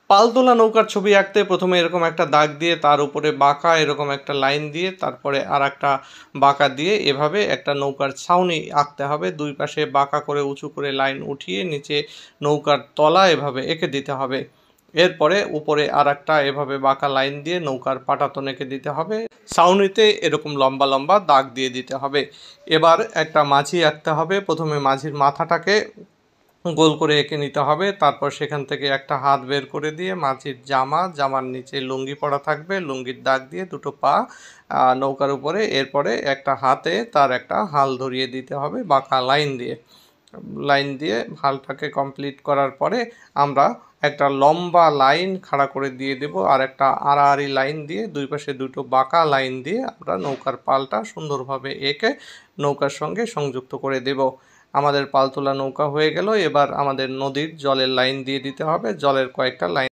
পাল তোলা নৌকার ছবি আঁকতে প্রথমে এরকম একটা দাগ দিয়ে তার উপরে বাঁকা এরকম একটা লাইন দিয়ে তারপরে আর একটা বাঁকা দিয়ে এভাবে একটা নৌকার ছাউনি আঁকতে হবে। দুই পাশে বাঁকা করে উঁচু করে লাইন উঠিয়ে নিচে নৌকার তলা এভাবে এঁকে দিতে হবে। এরপরে উপরে আর একটা এভাবে বাঁকা লাইন দিয়ে নৌকার পাটাতন এঁকে দিতে হবে। ছাউনিতে এরকম লম্বা লম্বা দাগ দিয়ে দিতে হবে। এবার একটা মাঝি আঁকতে হবে। প্রথমে মাঝির মাথাটাকে গোল করে এঁকে নিতে হবে। তারপর সেখান থেকে একটা হাত বের করে দিয়ে মাঝির জামার নিচে লুঙ্গি পরা থাকবে, লুঙ্গির দাগ দিয়ে দুটো পা নৌকার উপরে। এরপরে একটা হাতে তার একটা হাল ধরিয়ে দিতে হবে বাঁকা লাইন দিয়ে হালটাকে কমপ্লিট করার পরে আমরা একটা লম্বা লাইন খাড়া করে দিয়ে দেব আর একটা আড়াআড়ি লাইন দিয়ে দুই পাশে দুটো বাঁকা লাইন দিয়ে আমরা নৌকার পালটা সুন্দরভাবে এঁকে নৌকার সঙ্গে সংযুক্ত করে দেব। আমাদের পাল তোলা নৌকা হয়ে গেল। এবার আমাদের নদীর জলের লাইন দিয়ে দিতে হবে। জলের কয়েকটা লাইন